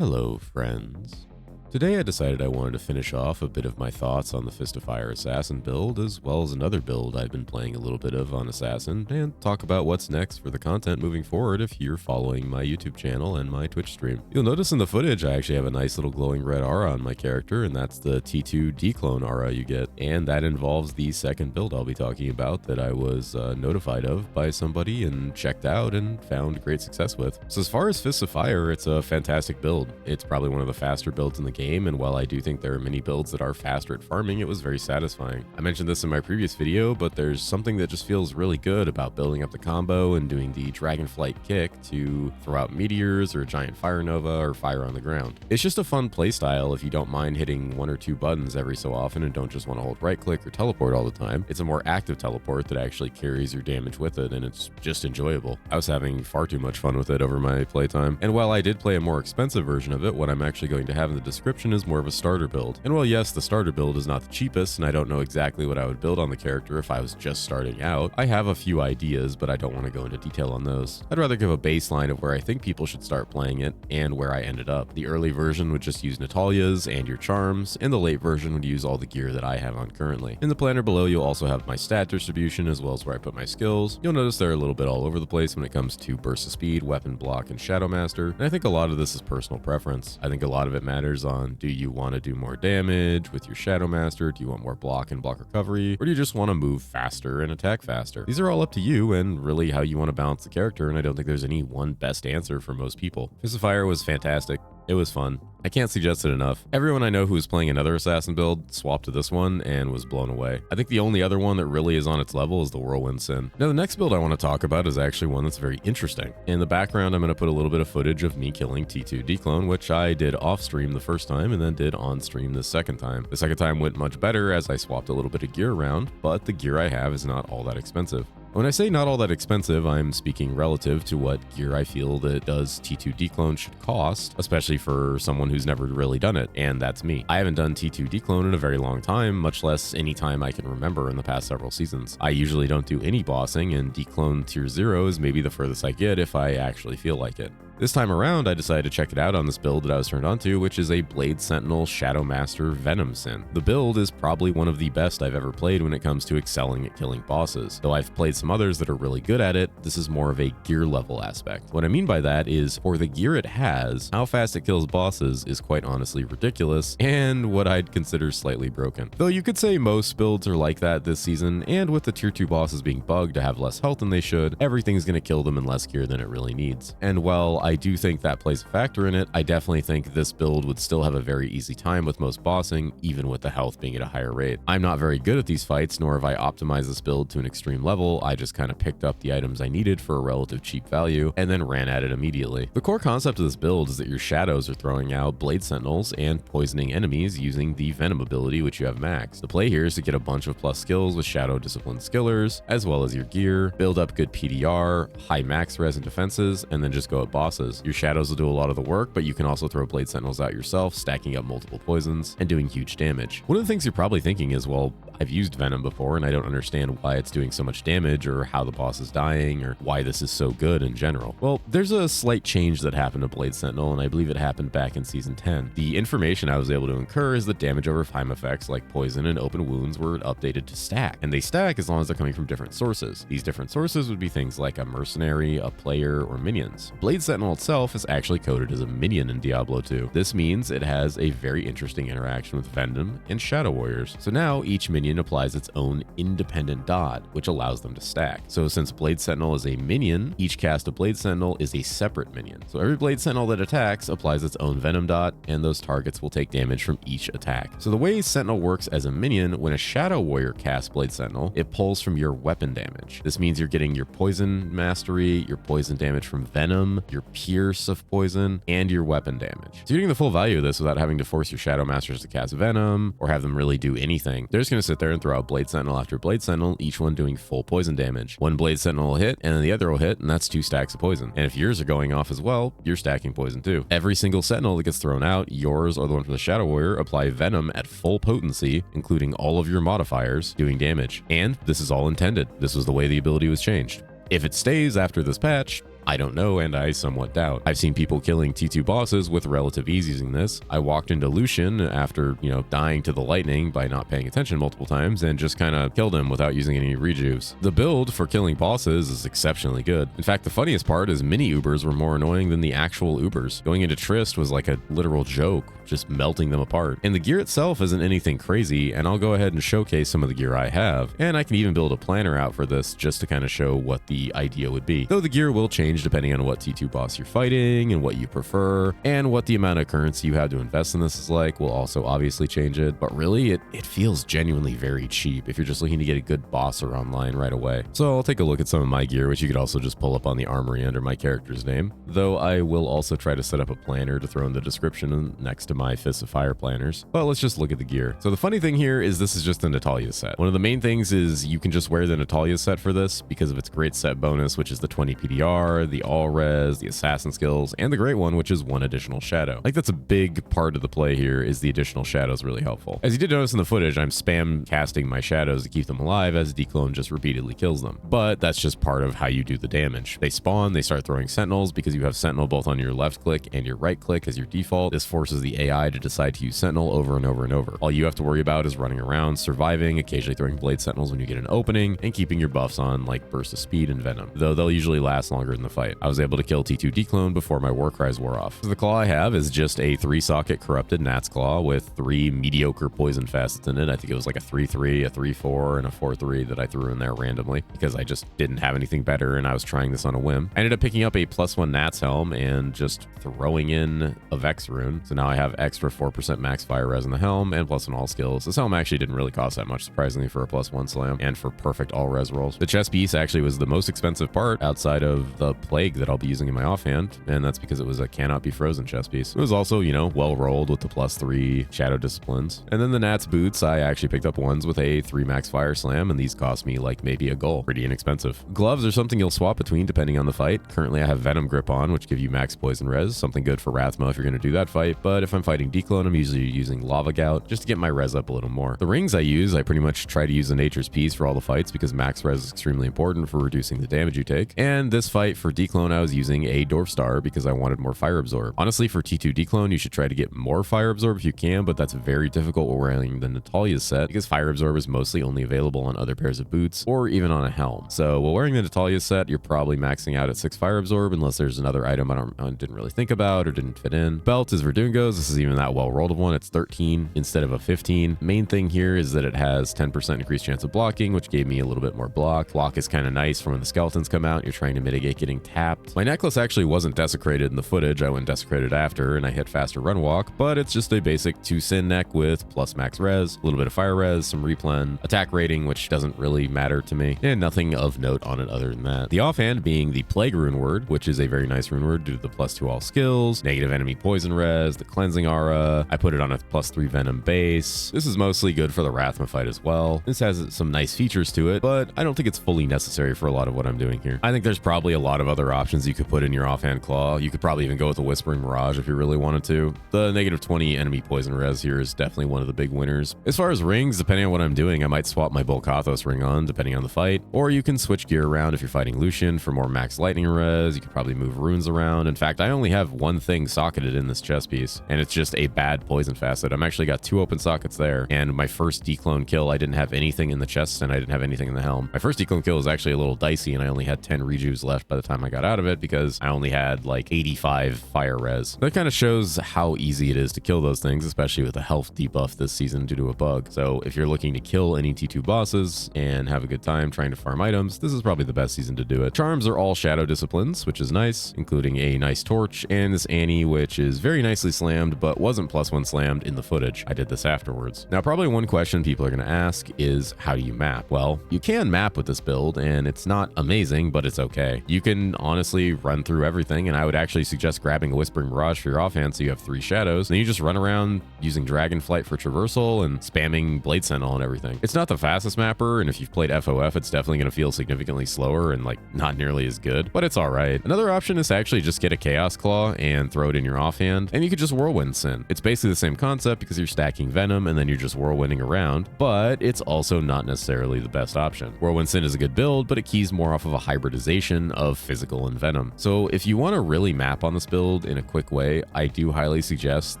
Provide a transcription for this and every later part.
Hello, friends. Today I decided I wanted to finish off a bit of my thoughts on the Fist of Fire Assassin build, as well as another build I've been playing a little bit of on Assassin, and talk about what's next for the content moving forward if you're following my YouTube channel and my Twitch stream. You'll notice in the footage I actually have a nice little glowing red aura on my character, and that's the T2 declone aura you get, and that involves the second build I'll be talking about that I was notified of by somebody and checked out and found great success with. So as far as Fist of Fire, it's a fantastic build. It's probably one of the faster builds in the game, and while I do think there are many builds that are faster at farming, it was very satisfying. I mentioned this in my previous video, but there's something that just feels really good about building up the combo and doing the Dragonflight kick to throw out meteors or a giant fire nova or fire on the ground. It's just a fun playstyle if you don't mind hitting one or two buttons every so often and don't just want to hold right click or teleport all the time. It's a more active teleport that actually carries your damage with it, and it's just enjoyable. I was having far too much fun with it over my playtime, and while I did play a more expensive version of it, what I'm actually going to have in the description is more of a starter build. And while yes, the starter build is not the cheapest, and I don't know exactly what I would build on the character if I was just starting out, I have a few ideas, but I don't want to go into detail on those. I'd rather give a baseline of where I think people should start playing it and where I ended up. The early version would just use Natalia's and your charms, and the late version would use all the gear that I have on currently. In the planner below, you'll also have my stat distribution as well as where I put my skills. You'll notice they're a little bit all over the place when it comes to burst of speed, weapon block, and Shadow Master, and I think a lot of this is personal preference. I think a lot of it matters on, do you want to do more damage with your Shadow Master? Do you want more block and block recovery? Or do you just want to move faster and attack faster? These are all up to you and really how you want to balance the character, and I don't think there's any one best answer for most people. Fist of Fire was fantastic. It was fun. I can't suggest it enough. Everyone I know who was playing another Assassin build swapped to this one and was blown away. I think the only other one that really is on its level is the Whirlwind Sin. Now, the next build I want to talk about is actually one that's very interesting. In the background, I'm going to put a little bit of footage of me killing T2 declone, which I did off stream the first time and then did on stream the second time. The second time went much better as I swapped a little bit of gear around, but the gear I have is not all that expensive. When I say not all that expensive, I'm speaking relative to what gear I feel that does T2 declone should cost, especially for someone who's never really done it, and that's me. I haven't done T2 declone in a very long time, much less any time I can remember in the past several seasons. I usually don't do any bossing, and declone tier 0 is maybe the furthest I get if I actually feel like it. This time around, I decided to check it out on this build that I was turned onto, which is a Blade Sentinel Shadow Master Venom Sin. The build is probably one of the best I've ever played when it comes to excelling at killing bosses. Though I've played some others that are really good at it, this is more of a gear level aspect. What I mean by that is, for the gear it has, how fast it kills bosses is quite honestly ridiculous, and what I'd consider slightly broken. Though you could say most builds are like that this season, and with the tier 2 bosses being bugged to have less health than they should, everything's gonna kill them in less gear than it really needs. And while I do think that plays a factor in it, I definitely think this build would still have a very easy time with most bossing, even with the health being at a higher rate. I'm not very good at these fights, nor have I optimized this build to an extreme level. I just kind of picked up the items I needed for a relative cheap value, and then ran at it immediately. The core concept of this build is that your shadows are throwing out Blade Sentinels and poisoning enemies using the Venom ability, which you have maxed. The play here is to get a bunch of plus skills with Shadow Discipline skillers, as well as your gear, build up good PDR, high max res and defenses, and then just go at bosses. Your shadows will do a lot of the work, but you can also throw Blade Sentinels out yourself, stacking up multiple poisons and doing huge damage. One of the things you're probably thinking is, well, I've used Venom before and I don't understand why it's doing so much damage or how the boss is dying or why this is so good in general. Well, there's a slight change that happened to Blade Sentinel, and I believe it happened back in Season 10. The information I was able to incur is that damage over Hiim effects like poison and open wounds were updated to stack, and they stack as long as they're coming from different sources. These different sources would be things like a mercenary, a player, or minions. Blade Sentinel itself is actually coded as a minion in Diablo 2. This means it has a very interesting interaction with Venom and Shadow Warriors. So now each minion applies its own independent dot, which allows them to stack. So since Blade Sentinel is a minion, each cast of Blade Sentinel is a separate minion. So every Blade Sentinel that attacks applies its own Venom dot, and those targets will take damage from each attack. So the way Sentinel works as a minion, when a Shadow Warrior casts Blade Sentinel, it pulls from your weapon damage. This means you're getting your poison mastery, your poison damage from Venom, your pierce of poison, and your weapon damage. So you're getting the full value of this without having to force your Shadow Masters to cast Venom or have them really do anything. They're just going to sit there and throw out Blade Sentinel after Blade Sentinel, each one doing full poison damage. One Blade Sentinel will hit, and then the other will hit, and that's 2 stacks of poison. And if yours are going off as well, you're stacking poison too. Every single Sentinel that gets thrown out, yours or the one from the Shadow Warrior, apply Venom at full potency, including all of your modifiers, doing damage. And this is all intended. This was the way the ability was changed. If it stays after this patch, I don't know, and I somewhat doubt. I've seen people killing T2 bosses with relative ease using this. I walked into Lucian after, dying to the lightning by not paying attention multiple times and just kind of killed him without using any rejuves. The build for killing bosses is exceptionally good. In fact, the funniest part is mini Ubers were more annoying than the actual Ubers. Going into Trist was like a literal joke, just melting them apart. And the gear itself isn't anything crazy, and I'll go ahead and showcase some of the gear I have. And I can even build a planner out for this just to kind of show what the idea would be. Though the gear will change depending on what T2 boss you're fighting and what you prefer, and what the amount of currency you have to invest in this is like will also obviously change it. But really, it feels genuinely very cheap if you're just looking to get a good boss or online right away. So I'll take a look at some of my gear, which you could also just pull up on the armory under my character's name. Though I will also try to set up a planner to throw in the description next to my Fist of Fire planners. But let's just look at the gear. So the funny thing here is this is just a Natalia set. One of the main things is you can just wear the Natalia set for this because of its great set bonus, which is the 20 PDR, the all res, the assassin skills, and the great one, which is one additional shadow. Like that's a big part of the play here is the additional shadows really helpful. As you did notice in the footage, I'm spam casting my shadows to keep them alive as Declone just repeatedly kills them. But that's just part of how you do the damage. They spawn, they start throwing sentinels because you have sentinel both on your left click and your right click as your default. This forces the AI to decide to use sentinel over and over and over. All you have to worry about is running around, surviving, occasionally throwing blade sentinels when you get an opening, and keeping your buffs on like burst of speed and venom, though they'll usually last longer in the fight. I was able to kill T2 Declone before my war cries wore off. So the claw I have is just a 3-socket corrupted Gnat's Claw with 3 mediocre poison facets in it. I think it was like a 3-3, a 3-4, and a 4-3 that I threw in there randomly because I just didn't have anything better and I was trying this on a whim. I ended up picking up a +1 Gnat's Helm and just throwing in a Vex rune. So now I have extra 4% max fire res in the helm and +1 all skills. This helm actually didn't really cost that much, surprisingly, for a +1 slam and for perfect all res rolls. The chest piece actually was the most expensive part outside of the plague that I'll be using in my offhand, and that's because it was a cannot be frozen chest piece. It was also, well rolled with the +3 shadow disciplines. And then the Nat's boots, I actually picked up ones with a 3 max fire slam, and these cost me like maybe a gold. Pretty inexpensive. Gloves are something you'll swap between depending on the fight. Currently I have Venom grip on, which give you max poison res, something good for Rathma if you're going to do that fight, but if I'm fighting Declone, I'm usually using Lava Gout just to get my res up a little more. The rings I use, I pretty much try to use the Nature's Peace for all the fights because max res is extremely important for reducing the damage you take. And this fight for Declone, I was using a Dwarf Star because I wanted more Fire Absorb. Honestly, for T2 Declone, you should try to get more Fire Absorb if you can, but that's very difficult while wearing the Natalia set because Fire Absorb is mostly only available on other pairs of boots or even on a helm. So while wearing the Natalia set, you're probably maxing out at 6 Fire Absorb unless there's another item I didn't really think about or didn't fit in. Belt is Verdungo's. This is even that well rolled of one. It's 13 instead of a 15. Main thing here is that it has 10% increased chance of blocking, which gave me a little bit more block. Block is kind of nice for when the skeletons come out. You're trying to mitigate getting tapped. My necklace actually wasn't desecrated in the footage. I went desecrated after and I hit faster run walk, but it's just a basic 2 sin neck with plus max res, a little bit of fire res, some replen, attack rating, which doesn't really matter to me, and nothing of note on it other than that. The offhand being the plague rune word, which is a very nice rune word due to the +2 all skills, negative enemy poison res, the cleansing aura. I put it on a +3 venom base. This is mostly good for the Rathma fight as well. This has some nice features to it, but I don't think it's fully necessary for a lot of what I'm doing here. I think there's probably a lot of other options you could put in your offhand claw. You could probably even go with the Whispering Mirage if you really wanted to. The negative 20 enemy poison res here is definitely one of the big winners. As far as rings, depending on what I'm doing, I might swap my Bolkathos ring on depending on the fight, or you can switch gear around if you're fighting Lucian for more max lightning res. You could probably move runes around. In fact, I only have one thing socketed in this chest piece, and it's just a bad poison facet. I'm actually got 2 open sockets there, and my first Declone kill, I didn't have anything in the chest and I didn't have anything in the helm. My first Declone kill was actually a little dicey, and I only had 10 rejuves left by the time I got out of it because I only had like 85 fire res. That kind of shows how easy it is to kill those things, especially with a health debuff this season due to a bug. So if you're looking to kill any T2 bosses and have a good time trying to farm items, this is probably the best season to do it. Charms are all shadow disciplines, which is nice, including a nice torch and this Annie, which is very nicely slammed, but wasn't +1 slammed in the footage. I did this afterwards. Now, probably one question people are going to ask is, how do you map? Well, you can map with this build, and it's not amazing, but it's okay. You can honestly run through everything, and I would actually suggest grabbing a Whispering Mirage for your offhand so you have 3 shadows. Then you just run around using Dragonflight for traversal and spamming Blade Sentinel and everything. It's not the fastest mapper, and if you've played FOF, it's definitely going to feel significantly slower and like not nearly as good, but it's all right. Another option is to actually just get a Chaos Claw and throw it in your offhand, and you could just Whirlwind Sin. It's basically the same concept because you're stacking Venom and then you're just whirlwinding around, but it's also not necessarily the best option. Whirlwind Sin is a good build, but it keys more off of a hybridization of physical in Venom. So if you want to really map on this build in a quick way, I do highly suggest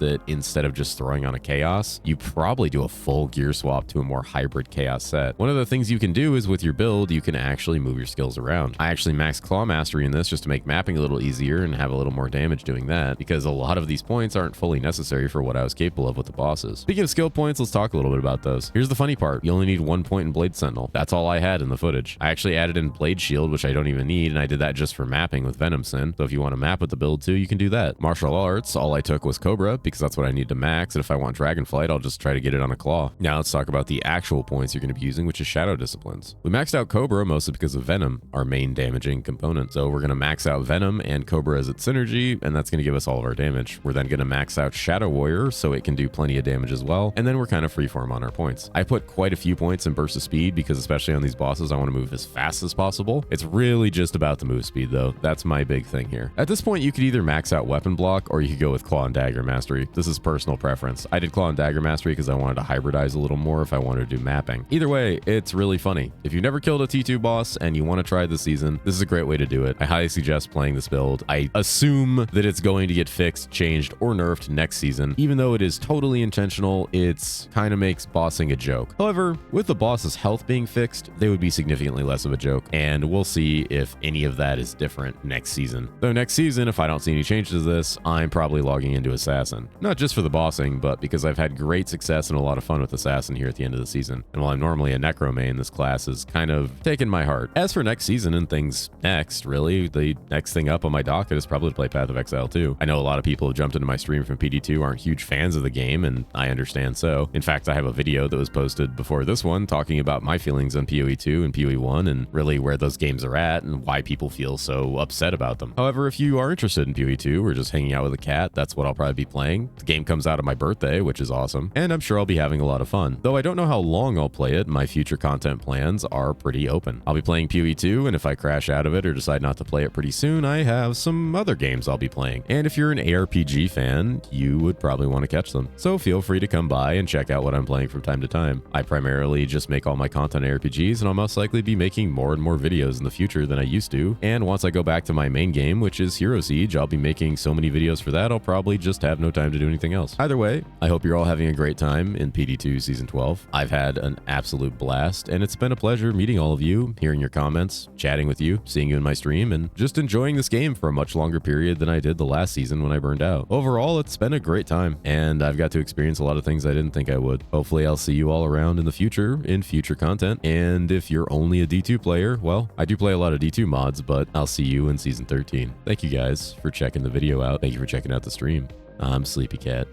that instead of just throwing on a chaos, you probably do a full gear swap to a more hybrid chaos set. One of the things you can do is with your build, you can actually move your skills around. I actually maxed Claw Mastery in this just to make mapping a little easier and have a little more damage doing that, because a lot of these points aren't fully necessary for what I was capable of with the bosses. Speaking of skill points, let's talk a little bit about those. Here's the funny part. You only need 1 point in Blade Sentinel. That's all I had in the footage. I actually added in Blade Shield, which I don't even need, and I did that just for mapping with Venom Sin. So if you want to map with the build too, you can do that. Martial Arts, all I took was Cobra, because that's what I need to max, and if I want Dragonflight, I'll just try to get it on a Claw. Now let's talk about the actual points you're going to be using, which is Shadow Disciplines. We maxed out Cobra mostly because of Venom, our main damaging component. So we're going to max out Venom and Cobra as its synergy, and that's going to give us all of our damage. We're then going to max out Shadow Warrior, so it can do plenty of damage as well, and then we're kind of freeform on our points. I put quite a few points in Burst of Speed because especially on these bosses, I want to move as fast as possible. It's really just about the move speed though. That's my big thing here. At this point, you could either max out Weapon Block or you could go with Claw and Dagger Mastery. This is personal preference. I did Claw and Dagger Mastery because I wanted to hybridize a little more if I wanted to do mapping. Either way, it's really funny. If you've never killed a T2 boss and you want to try this season, this is a great way to do it. I highly suggest playing this build. I assume that it's going to get fixed, changed, or nerfed next season. Even though it is totally intentional, it's kind of makes bossing a joke. However, with the boss's health being fixed, they would be significantly less of a joke, and we'll see if any of that is different next season. Though next season, if I don't see any changes to this, I'm probably logging into Assassin. Not just for the bossing, but because I've had great success and a lot of fun with Assassin here at the end of the season. And while I'm normally a Necro main, this class has kind of taken my heart. As for next season and things next, really, the next thing up on my docket is probably to play Path of Exile 2. I know a lot of people who jumped into my stream from PD2 aren't huge fans of the game, and I understand so. In fact, I have a video that was posted before this one talking about my feelings on PoE 2 and PoE 1 and really where those games are at and why people feel so upset about them. However, if you are interested in PoE 2 or just hanging out with a cat, that's what I'll probably be playing. The game comes out on my birthday, which is awesome, and I'm sure I'll be having a lot of fun. Though I don't know how long I'll play it, my future content plans are pretty open. I'll be playing PoE 2, and if I crash out of it or decide not to play it pretty soon, I have some other games I'll be playing. And if you're an ARPG fan, you would probably want to catch them. So feel free to come by and check out what I'm playing from time to time. I primarily just make all my content ARPGs, and I'll most likely be making more and more videos in the future than I used to. And once I go back to my main game, which is Hero Siege, I'll be making so many videos for that, I'll probably just have no time to do anything else. Either way, I hope you're all having a great time in PD2 Season 12. I've had an absolute blast, and it's been a pleasure meeting all of you, hearing your comments, chatting with you, seeing you in my stream, and just enjoying this game for a much longer period than I did the last season when I burned out. Overall, it's been a great time, and I've got to experience a lot of things I didn't think I would. Hopefully, I'll see you all around in the future, in future content, and if you're only a D2 player, well, I do play a lot of D2 mods, but I'll see you in Season 13. Thank you guys for checking the video out. Thank you for checking out the stream. I'm Sleepy Cat,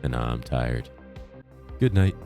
and I'm tired. Good night.